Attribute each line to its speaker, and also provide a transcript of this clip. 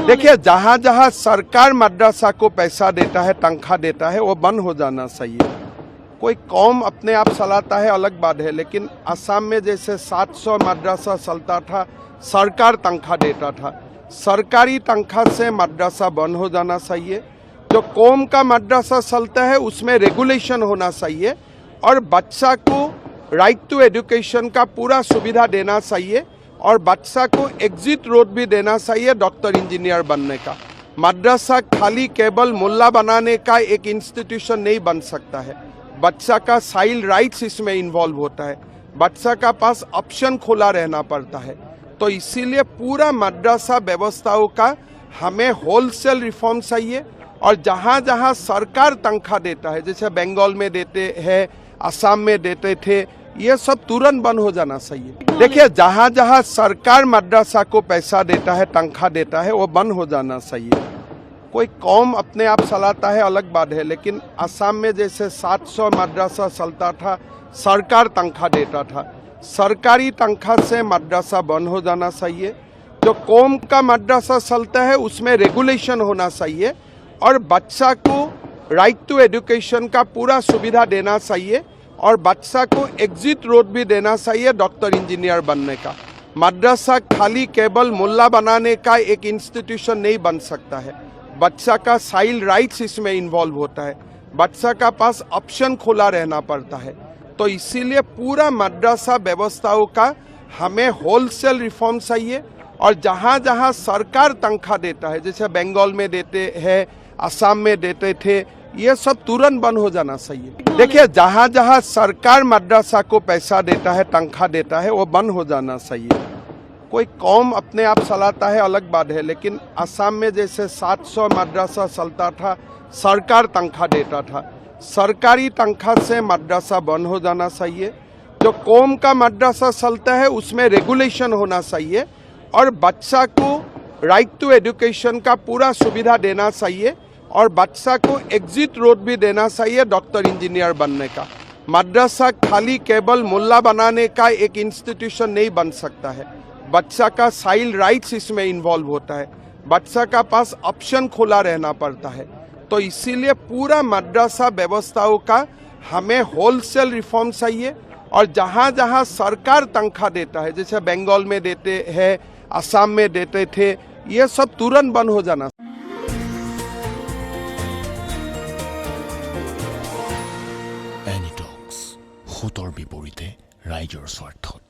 Speaker 1: देखिए, जहाँ जहाँ सरकार मदरसा को पैसा देता है, तनख्वाह देता है, वो बंद हो जाना चाहिए। कोई कौम अपने आप चलाता है अलग बात है, लेकिन असम में जैसे 700 मदरसा चलता था, सरकार तनख्वाह देता था। सरकारी तनख्वाह से मदरसा बंद हो जाना चाहिए। जो कौम का मदरसा चलता है उसमें रेगुलेशन होना चाहिए और बच्चा को राइट टू एजुकेशन का पूरा सुविधा देना चाहिए और बच्चा को एग्जिट रोड भी देना चाहिए डॉक्टर इंजीनियर बनने का। मदरसा खाली केवल मुल्ला बनाने का एक इंस्टीट्यूशन नहीं बन सकता है। बच्चा का चाइल्ड राइट्स इसमें इन्वॉल्व होता है। बच्चा का पास ऑप्शन खुला रहना पड़ता है। तो इसीलिए पूरा मदरसा व्यवस्थाओं का हमें होलसेल रिफॉर्म चाहिए और जहाँ जहाँ सरकार तनख्वाह देता है, जैसे बंगाल में देते हैं, असम में देते थे, ये सब तुरंत बंद हो जाना चाहिए। देखिए, जहाँ जहाँ सरकार मदरसा को पैसा देता है, तनख्वाह देता है, वो बंद हो जाना चाहिए। कोई कौम अपने आप चलाता है अलग बात है, लेकिन असम में जैसे 700 मदरसा चलता था, सरकार तनख्वाह देता था। सरकारी तनख्वाह से मदरसा बंद हो जाना चाहिए। जो कौम का मदरसा चलता है उसमें रेगुलेशन होना चाहिए और बच्चा को राइट टू एजुकेशन का पूरा सुविधा देना चाहिए और बच्चा को एग्जिट रोड भी देना चाहिए डॉक्टर इंजीनियर बनने का। मदरसा खाली केवल मुल्ला बनाने का एक इंस्टीट्यूशन नहीं बन सकता है। बच्चा का चाइल्ड राइट्स इसमें इन्वॉल्व होता है। बच्चा का पास ऑप्शन खुला रहना पड़ता है। तो इसीलिए पूरा मदरसा व्यवस्थाओं का हमें होलसेल रिफॉर्म चाहिए और जहाँ जहाँ सरकार तनख्वाह देता है, जैसे बंगाल में देते हैं, असम में देते थे, ये सब तुरंत बंद हो जाना चाहिए। देखिए, जहाँ जहाँ सरकार मदरसा को पैसा देता है, तनख्वाह देता है, वो बंद हो जाना चाहिए। कोई कौम अपने आप चलाता है अलग बात है, लेकिन असम में जैसे 700 मदरसा चलता था, सरकार तनख्वाह देता था। सरकारी तनख्वाह से मदरसा बंद हो जाना चाहिए। जो कौम का मदरसा चलता है उसमें रेगुलेशन होना चाहिए और बच्चा को राइट टू एजुकेशन का पूरा सुविधा देना चाहिए और बच्चा को एग्जिट रोड भी देना चाहिए डॉक्टर इंजीनियर बनने का। मदरसा खाली केवल मुल्ला बनाने का एक इंस्टीट्यूशन नहीं बन सकता है। बच्चा का चाइल्ड राइट्स इसमें इन्वॉल्व होता है। बच्चा का पास ऑप्शन खुला रहना पड़ता है। तो इसीलिए पूरा मदरसा व्यवस्थाओं का हमें होलसेल रिफॉर्म चाहिए और जहाँ जहाँ सरकार तनख्वाह देता है, जैसे बंगाल में देते हैं, असम में देते थे, ये सब तुरंत बंद हो जाना।
Speaker 2: এনিটক্স, হুতৰ বিপৰীতে ৰাইজৰ স্বাৰ্থত।